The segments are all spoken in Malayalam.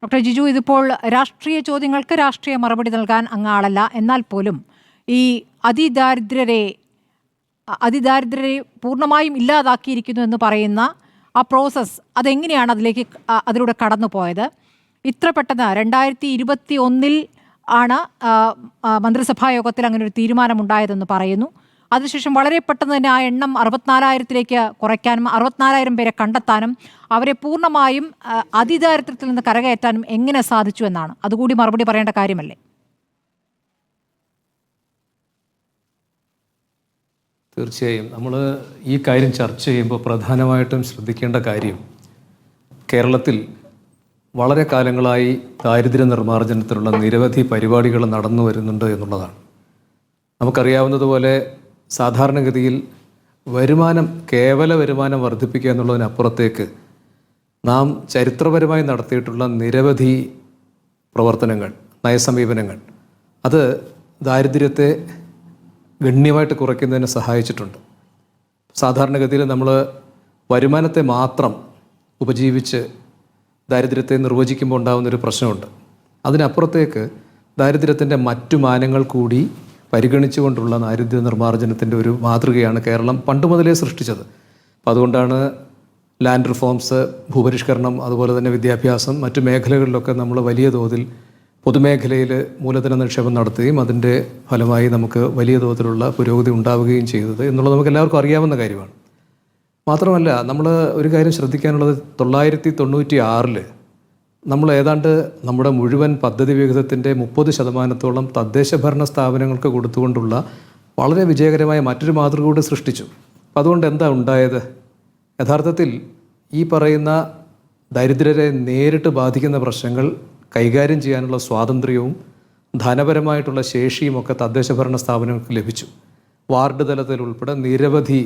ഡോക്ടർ ജിജു, ഇതിപ്പോൾ രാഷ്ട്രീയ ചോദ്യങ്ങൾക്ക് രാഷ്ട്രീയ മറുപടി നൽകാൻ അങ്ങ് ആളല്ല. എന്നാൽ പോലും ഈ അതിദാരിദ്ര്യരെ പൂർണ്ണമായും ഇല്ലാതാക്കിയിരിക്കുന്നു എന്ന് പറയുന്ന ആ പ്രോസസ്സ് അതെങ്ങനെയാണ് അതിലൂടെ കടന്നു പോയത്? ഇത്ര പെട്ടെന്ന് 2021 ആണ് മന്ത്രിസഭാ യോഗത്തിൽ അങ്ങനെ ഒരു തീരുമാനമുണ്ടായതെന്ന് പറയുന്നു. അതിനുശേഷം വളരെ പെട്ടെന്ന് തന്നെ ആ എണ്ണം 64,000-ലേക്ക് കുറയ്ക്കാനും 64,000 പേരെ കണ്ടെത്താനും അവരെ പൂർണ്ണമായും അതിദാരിദ്ര്യത്തിൽ നിന്ന് കരകയറ്റാനും എങ്ങനെ സാധിച്ചു എന്നാണ്. അതുകൂടി മറുപടി പറയേണ്ട കാര്യമല്ലേ? തീർച്ചയായും നമ്മൾ ഈ കാര്യം ചർച്ച ചെയ്യുമ്പോൾ പ്രധാനമായിട്ടും ശ്രദ്ധിക്കേണ്ട കാര്യം കേരളത്തിൽ വളരെ കാലങ്ങളായി ദാരിദ്ര്യ നിർമ്മാർജ്ജനത്തിനുള്ള നിരവധി പരിപാടികൾ നടന്നു വരുന്നുണ്ട് എന്നുള്ളതാണ്. നമുക്കറിയാവുന്നതുപോലെ സാധാരണഗതിയിൽ കേവല വരുമാനം വർദ്ധിപ്പിക്കുക എന്നുള്ളതിനപ്പുറത്തേക്ക് നാം ചരിത്രപരമായി നടത്തിയിട്ടുള്ള നിരവധി പ്രവർത്തനങ്ങൾ, നയസമീപനങ്ങൾ അത് ദാരിദ്ര്യത്തെ ഗണ്യമായിട്ട് കുറയ്ക്കുന്നതിന് സഹായിച്ചിട്ടുണ്ട്. സാധാരണഗതിയിൽ നമ്മൾ വരുമാനത്തെ മാത്രം ഉപജീവിച്ച് ദാരിദ്ര്യത്തെ നിർവചിക്കുമ്പോൾ ഉണ്ടാകുന്നൊരു പ്രശ്നമുണ്ട്. അതിനപ്പുറത്തേക്ക് ദാരിദ്ര്യത്തിൻ്റെ മറ്റു മാനങ്ങൾ കൂടി പരിഗണിച്ചുകൊണ്ടുള്ള ദാരിദ്ര്യ നിർമ്മാർജ്ജനത്തിൻ്റെ ഒരു മാതൃകയാണ് കേരളം പണ്ട് മുതലേ സൃഷ്ടിച്ചത്. അപ്പോൾ അതുകൊണ്ടാണ് ലാൻഡ് റിഫോംസ്, ഭൂപരിഷ്കരണം, അതുപോലെ തന്നെ വിദ്യാഭ്യാസം, മറ്റു മേഖലകളിലൊക്കെ നമ്മൾ വലിയ തോതിൽ പൊതുമേഖലയിൽ മൂലധന നിക്ഷേപം നടത്തുകയും അതിൻ്റെ ഫലമായി നമുക്ക് വലിയ തോതിലുള്ള പുരോഗതി ഉണ്ടാവുകയും ചെയ്തത് എന്നുള്ളത് നമുക്ക് എല്ലാവർക്കും അറിയാവുന്ന കാര്യമാണ്. മാത്രമല്ല നമ്മൾ ഒരു കാര്യം ശ്രദ്ധിക്കാനുള്ളത് 1996 നമ്മൾ ഏതാണ്ട് നമ്മുടെ മുഴുവൻ പദ്ധതി വിഹിതത്തിൻ്റെ 30% തദ്ദേശ ഭരണ സ്ഥാപനങ്ങൾക്ക് കൊടുത്തുകൊണ്ടുള്ള വളരെ വിജയകരമായ മറ്റൊരു മാതൃക കൂടി സൃഷ്ടിച്ചു. അപ്പം അതുകൊണ്ട് എന്താ ഉണ്ടായത്? യഥാർത്ഥത്തിൽ ഈ പറയുന്ന ദരിദ്രരെ നേരിട്ട് ബാധിക്കുന്ന പ്രശ്നങ്ങൾ കൈകാര്യം ചെയ്യാനുള്ള സ്വാതന്ത്ര്യവും ധനപരമായിട്ടുള്ള ശേഷിയും ഒക്കെ തദ്ദേശ ഭരണ സ്ഥാപനങ്ങൾക്ക് ലഭിച്ചു. വാർഡ് തലത്തിൽ ഉൾപ്പെടെ നിരവധി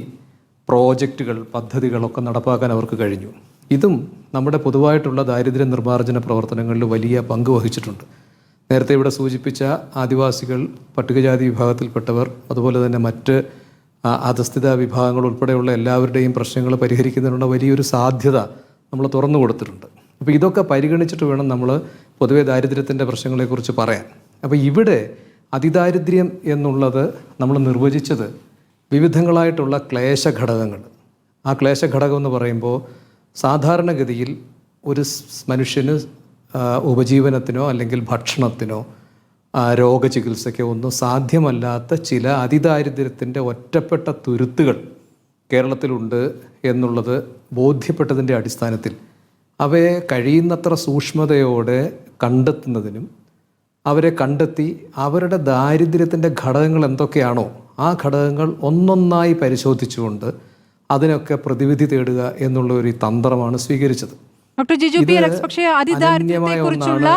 പ്രോജക്റ്റുകൾ, പദ്ധതികളൊക്കെ നടപ്പാക്കാൻ അവർക്ക് കഴിഞ്ഞു. ഇതും നമ്മുടെ പൊതുവായിട്ടുള്ള ദാരിദ്ര്യ നിർമ്മാർജ്ജന പ്രവർത്തനങ്ങളിൽ വലിയ പങ്ക് വഹിച്ചിട്ടുണ്ട്. നേരത്തെ ഇവിടെ സൂചിപ്പിച്ച ആദിവാസികൾ, പട്ടികജാതി വിഭാഗത്തിൽപ്പെട്ടവർ, അതുപോലെ തന്നെ മറ്റ് അധസ്ഥിത വിഭാഗങ്ങൾ ഉൾപ്പെടെയുള്ള എല്ലാവരുടെയും പ്രശ്നങ്ങൾ പരിഹരിക്കുന്നതിനുള്ള വലിയൊരു സാധ്യത നമ്മൾ തുറന്നു കൊടുത്തിട്ടുണ്ട്. അപ്പോൾ ഇതൊക്കെ പരിഗണിച്ചിട്ട് വേണം നമ്മൾ പൊതുവെ ദാരിദ്ര്യത്തിൻ്റെ പ്രശ്നങ്ങളെക്കുറിച്ച് പറയാൻ. അപ്പോൾ ഇവിടെ അതിദാരിദ്ര്യം എന്നുള്ളത് നമ്മൾ നിർവചിച്ചത് വിവിധങ്ങളായിട്ടുള്ള ക്ലേശഘടകങ്ങൾ. ആ ക്ലേശഘടകം എന്ന് പറയുമ്പോൾ സാധാരണഗതിയിൽ ഒരു മനുഷ്യന് ഉപജീവനത്തിനോ അല്ലെങ്കിൽ ഭക്ഷണത്തിനോ രോഗചികിത്സയ്ക്കോ ഒന്നും സാധ്യമല്ലാത്ത ചില അതിദാരിദ്ര്യത്തിൻ്റെ ഒറ്റപ്പെട്ട തുരുത്തുകൾ കേരളത്തിലുണ്ട് എന്നുള്ളത് ബോധ്യപ്പെട്ടതിൻ്റെ അടിസ്ഥാനത്തിൽ അവയെ കഴിയുന്നത്ര സൂക്ഷ്മതയോടെ കണ്ടെത്തുന്നതിനും അവരെ കണ്ടെത്തി അവരുടെ ദാരിദ്ര്യത്തിൻ്റെ ഘടകങ്ങൾ എന്തൊക്കെയാണോ ആ ഘടകങ്ങൾ ഒന്നൊന്നായി പരിശോധിച്ചുകൊണ്ട് അതിനൊക്കെ പ്രതിവിധി തേടുക എന്നുള്ള ഒരു തന്ത്രമാണ് സ്വീകരിച്ചത്. ഡോക്ടർ ജിജു പി എലക്സ്, പക്ഷേ അതിദാരിദ്ര്യത്തെക്കുറിച്ചുള്ള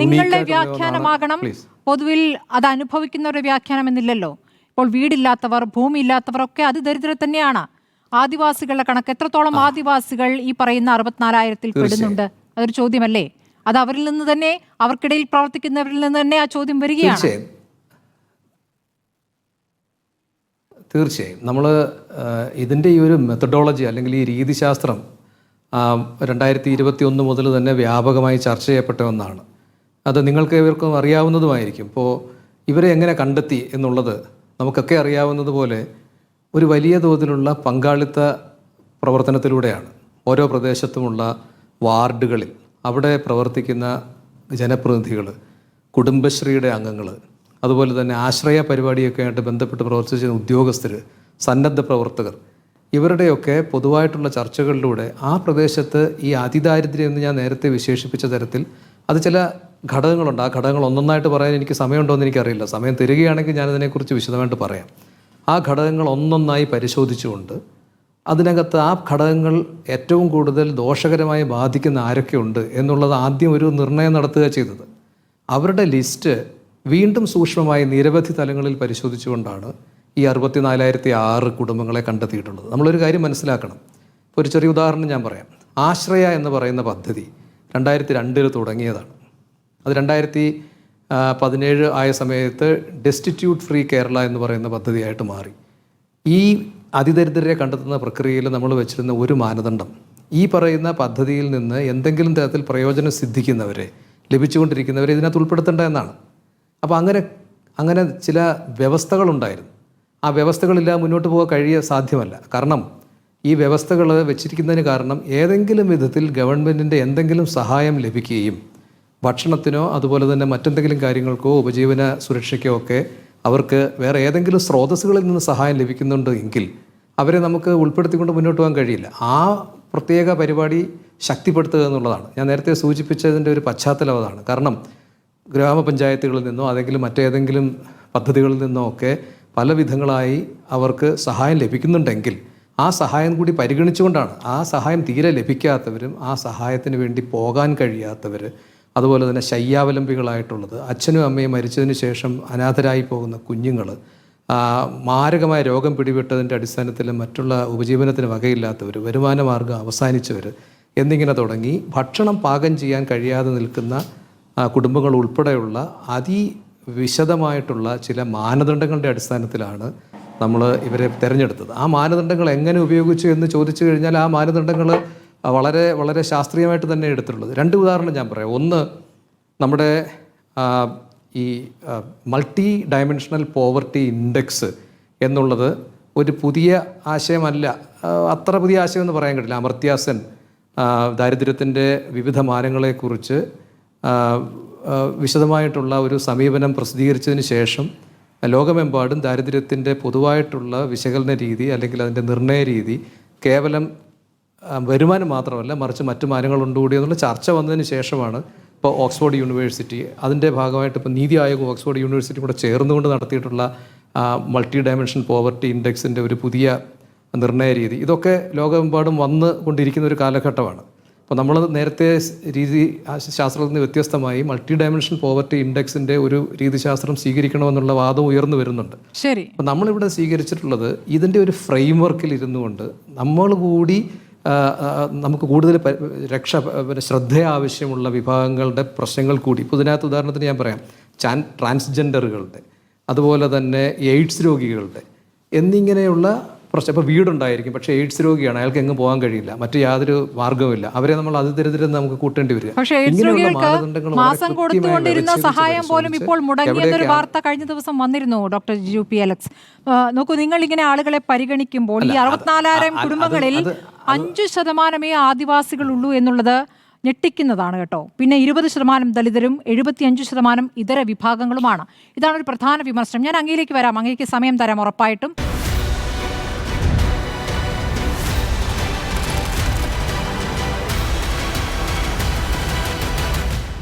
നിങ്ങളുടെ വ്യാഖ്യാനമാകണം പൊതുവിൽ അത് അനുഭവിക്കുന്നവരുടെ വ്യാഖ്യാനം എന്നില്ലല്ലോ. ഇപ്പോൾ വീടില്ലാത്തവർ, ഭൂമിയില്ലാത്തവർ ഒക്കെ അതിദരിദ്രർ തന്നെയാണ്. ആദിവാസികളുടെ കണക്ക് എത്രത്തോളം ആദിവാസികൾ ഈ പറയുന്ന 64,000-ൽ പെടുന്നുണ്ട്? അതൊരു ചോദ്യമല്ലേ? അത് അവരിൽ നിന്ന് തന്നെ, അവർക്കിടയിൽ പ്രവർത്തിക്കുന്നവരിൽ നിന്ന് തന്നെ ആ ചോദ്യം വരികയാണ്. തീർച്ചയായും നമ്മൾ ഇതിൻ്റെ ഈ ഒരു മെത്തഡോളജി അല്ലെങ്കിൽ ഈ രീതിശാസ്ത്രം 2021 മുതൽ തന്നെ വ്യാപകമായി ചർച്ച ചെയ്യപ്പെട്ട ഒന്നാണ്. അത് നിങ്ങൾക്ക് ഇവർക്കും അറിയാവുന്നതുമായിരിക്കും. ഇപ്പോൾ ഇവരെ എങ്ങനെ കണ്ടെത്തി എന്നുള്ളത് നമുക്കൊക്കെ അറിയാവുന്നതുപോലെ ഒരു വലിയ തോതിലുള്ള പങ്കാളിത്ത പ്രവർത്തനത്തിലൂടെയാണ്. ഓരോ പ്രദേശത്തുമുള്ള വാർഡുകളിൽ അവിടെ പ്രവർത്തിക്കുന്ന ജനപ്രതിനിധികൾ, കുടുംബശ്രീയുടെ അംഗങ്ങൾ, അതുപോലെ തന്നെ ആശ്രയ പരിപാടിയൊക്കെ ആയിട്ട് ബന്ധപ്പെട്ട് പ്രവർത്തിച്ച ഉദ്യോഗസ്ഥർ, സന്നദ്ധ പ്രവർത്തകർ, ഇവരുടെയൊക്കെ പൊതുവായിട്ടുള്ള ചർച്ചകളിലൂടെ ആ പ്രദേശത്ത് ഈ അതിദാരിദ്ര്യം എന്ന് ഞാൻ നേരത്തെ വിശേഷിപ്പിച്ച തരത്തിൽ അത് ചില ഘടകങ്ങളുണ്ട്. ആ ഘടകങ്ങൾ ഒന്നൊന്നായിട്ട് പറയാൻ എനിക്ക് സമയമുണ്ടോ എന്ന് എനിക്കറിയില്ല. സമയം തരികയാണെങ്കിൽ ഞാനതിനെക്കുറിച്ച് വിശദമായിട്ട് പറയാം. ആ ഘടകങ്ങൾ ഒന്നൊന്നായി പരിശോധിച്ചുകൊണ്ട് അതിനകത്ത് ആ ഘടകങ്ങൾ ഏറ്റവും കൂടുതൽ ദോഷകരമായി ബാധിക്കുന്ന ആരൊക്കെയുണ്ട് എന്നുള്ളത് ആദ്യം ഒരു നിർണയം നടത്തുക ചെയ്തത്. അവരുടെ ലിസ്റ്റ് വീണ്ടും സൂക്ഷ്മമായി നിരവധി തലങ്ങളിൽ പരിശോധിച്ചുകൊണ്ടാണ് ഈ 64,006 കുടുംബങ്ങളെ കണ്ടെത്തിയിട്ടുള്ളത്. നമ്മളൊരു കാര്യം മനസ്സിലാക്കണം. ഇപ്പോൾ ഒരു ചെറിയ ഉദാഹരണം ഞാൻ പറയാം. ആശ്രയ എന്ന് പറയുന്ന പദ്ധതി 2002 തുടങ്ങിയതാണ്. അത് 2017 ആയ സമയത്ത് ഡെസ്റ്റിറ്റ്യൂട്ട് ഫ്രീ കേരള എന്ന് പറയുന്ന പദ്ധതിയായിട്ട് മാറി. ഈ അതിദരിദ്രരെ കണ്ടെത്തുന്ന പ്രക്രിയയിൽ നമ്മൾ വെച്ചിരുന്ന ഒരു മാനദണ്ഡം ഈ പറയുന്ന പദ്ധതിയിൽ നിന്ന് എന്തെങ്കിലും തരത്തിൽ പ്രയോജനം സിദ്ധിക്കുന്നവരെ, ലഭിച്ചുകൊണ്ടിരിക്കുന്നവരെ ഇതിനകത്ത് ഉൾപ്പെടുത്തേണ്ട എന്നാണ്. അപ്പോൾ അങ്ങനെ ചില വ്യവസ്ഥകളുണ്ടായിരുന്നു. ആ വ്യവസ്ഥകളില്ലാതെ മുന്നോട്ട് പോകാൻ സാധ്യമല്ല. കാരണം ഈ വ്യവസ്ഥകൾ വെച്ചിരിക്കുന്നതിന് കാരണം ഏതെങ്കിലും വിധത്തിൽ ഗവൺമെൻറ്റിൻ്റെ എന്തെങ്കിലും സഹായം ലഭിക്കുകയും ഭക്ഷണത്തിനോ അതുപോലെ തന്നെ മറ്റെന്തെങ്കിലും കാര്യങ്ങൾക്കോ ഉപജീവന സുരക്ഷയ്ക്കോ ഒക്കെ അവർക്ക് വേറെ ഏതെങ്കിലും സ്രോതസ്സുകളിൽ നിന്ന് സഹായം ലഭിക്കുന്നുണ്ട് എങ്കിൽ അവരെ നമുക്ക് ഉൾപ്പെടുത്തിക്കൊണ്ട് മുന്നോട്ട് പോകാൻ കഴിയില്ല. ആ പ്രത്യേക പരിപാടി ശക്തിപ്പെടുത്തുക എന്നുള്ളതാണ്. ഞാൻ നേരത്തെ സൂചിപ്പിച്ചതിൻ്റെ ഒരു പശ്ചാത്തലം അതാണ്. കാരണം ഗ്രാമപഞ്ചായത്തുകളിൽ നിന്നോ അതെങ്കിലും മറ്റേതെങ്കിലും പദ്ധതികളിൽ നിന്നോ ഒക്കെ പല വിധങ്ങളായി അവർക്ക് സഹായം ലഭിക്കുന്നുണ്ടെങ്കിൽ ആ സഹായം കൂടി പരിഗണിച്ചുകൊണ്ടാണ് ആ സഹായം തീരെ ലഭിക്കാത്തവരും ആ സഹായത്തിന് വേണ്ടി പോകാൻ കഴിയാത്തവർ, അതുപോലെ തന്നെ ശയ്യാവലംബികളായിട്ടുള്ളത്, അച്ഛനും അമ്മയും മരിച്ചതിന് ശേഷം അനാഥരായി പോകുന്ന കുഞ്ഞുങ്ങൾ, മാരകമായ രോഗം പിടിപെട്ടതിൻ്റെ അടിസ്ഥാനത്തിൽ മറ്റുള്ള ഉപജീവനത്തിന് വകയില്ലാത്തവർ, വരുമാന മാർഗം അവസാനിച്ചവർ എന്നിങ്ങനെ തുടങ്ങി ഭക്ഷണം പാകം ചെയ്യാൻ കഴിയാതെ നിൽക്കുന്ന കുടുംബങ്ങൾ ഉൾപ്പെടെയുള്ള അതിവിശദമായിട്ടുള്ള ചില മാനദണ്ഡങ്ങളുടെ അടിസ്ഥാനത്തിലാണ് നമ്മൾ ഇവരെ തിരഞ്ഞെടുത്തത്. ആ മാനദണ്ഡങ്ങൾ എങ്ങനെ ഉപയോഗിച്ചു എന്ന് ചോദിച്ചു കഴിഞ്ഞാൽ ആ മാനദണ്ഡങ്ങൾ വളരെ വളരെ ശാസ്ത്രീയമായിട്ട് തന്നെ എടുത്തിട്ടുള്ളത്. 2 ഉദാഹരണം ഞാൻ പറയാം. ഒന്ന്, നമ്മുടെ ഈ മൾട്ടി ഡയമെൻഷണൽ പോവർട്ടി ഇൻഡെക്സ് എന്നുള്ളത് ഒരു പുതിയ ആശയമല്ല, അത്ര പുതിയ ആശയമെന്ന് പറയാൻ കഴിയില്ല. അമർത്യ സെൻ ദാരിദ്ര്യത്തിൻ്റെ വിവിധ മാനങ്ങളെക്കുറിച്ച് വിശദമായിട്ടുള്ള ഒരു സമീപനം പ്രസിദ്ധീകരിച്ചതിന് ശേഷം ലോകമെമ്പാടും ദാരിദ്ര്യത്തിൻ്റെ പൊതുവായിട്ടുള്ള വിശകലന രീതി അല്ലെങ്കിൽ അതിൻ്റെ നിർണയ രീതി കേവലം വരുമാനം മാത്രമല്ല മറിച്ച് മറ്റു മാനങ്ങളുണ്ടുകൂടി എന്നുള്ള ചർച്ച വന്നതിന് ശേഷമാണ് ഇപ്പോൾ ഓക്സ്ഫോർഡ് യൂണിവേഴ്സിറ്റി അതിൻ്റെ ഭാഗമായിട്ട് ഇപ്പോൾ നീതി ആയോഗ് ഓക്സ്ഫോർഡ് യൂണിവേഴ്സിറ്റി കൂടെ ചേർന്നുകൊണ്ട് നടത്തിയിട്ടുള്ള മൾട്ടി ഡയമെൻഷൻ പോവർട്ടി ഇൻഡെക്സിൻ്റെ ഒരു പുതിയ നിർണയ രീതി, ഇതൊക്കെ ലോകമെമ്പാടും വന്ന് കൊണ്ടിരിക്കുന്ന ഒരു കാലഘട്ടമാണ്. അപ്പോൾ നമ്മൾ നേരത്തെ ശാസ്ത്രത്തിൽ നിന്ന് വ്യത്യസ്തമായി മൾട്ടി ഡയമെൻഷൻ പോവർട്ടി ഇൻഡെക്സിൻ്റെ ഒരു രീതിശാസ്ത്രം സ്വീകരിക്കണമെന്നുള്ള വാദം ഉയർന്നു വരുന്നുണ്ട്. ശരി. അപ്പോൾ നമ്മളിവിടെ സ്വീകരിച്ചിട്ടുള്ളത് ഇതിൻ്റെ ഒരു ഫ്രെയിം വർക്കിൽ ഇരുന്നുകൊണ്ട് നമ്മൾ കൂടി നമുക്ക് കൂടുതൽ ശ്രദ്ധ ആവശ്യമുള്ള വിഭാഗങ്ങളുടെ പ്രശ്നങ്ങൾ കൂടി, ഇപ്പോൾ ഇതിനകത്ത് ഉദാഹരണത്തിന് ഞാൻ പറയാം, ട്രാൻസ്ജെൻഡറുകളുടെ, അതുപോലെ തന്നെ എയ്ഡ്സ് രോഗികളുടെ എന്നിങ്ങനെയുള്ള പ്രശ്നം. ഇപ്പോൾ വീടുണ്ടായിരിക്കും, പക്ഷേ എയ്ഡ്സ് രോഗിയാണ്, അയാൾക്ക് എങ്ങും പോകാൻ കഴിയില്ല, മറ്റു യാതൊരു മാർഗ്ഗവുമില്ല, അവരെ നമ്മൾ അതിദരിദ്രം നമുക്ക് കൂട്ടേണ്ടി വരിക. മാസം കൊടുത്തുകൊണ്ടിരുന്ന സഹായം പോലും ഇപ്പോൾ മുടങ്ങിയെന്നൊരു വാർത്ത കഴിഞ്ഞ ദിവസം വന്നിരുന്നു. ഡോക്ടർ ജിജു പി അലക്സ്, നോക്കൂ, നിങ്ങൾ ഇങ്ങനെ ആളുകളെ പരിഗണിക്കുമ്പോൾ ഈ 64,000 കുടുംബങ്ങളിൽ 5% ആദിവാസികളുള്ളൂ എന്നുള്ളത് ഞെട്ടിക്കുന്നതാണ് കേട്ടോ. പിന്നെ 20% ദലിതരും 75% ഇതര വിഭാഗങ്ങളുമാണ്. ഇതാണ് ഒരു പ്രധാന വിമർശനം. ഞാൻ അങ്ങയിലേക്ക് വരാം, അങ്ങേക്ക് സമയം തരാം ഉറപ്പായിട്ടും.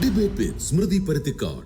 ഡിബേറ്റ് വിത്ത് സ്മൃതി പരുത്തിക്കാട്.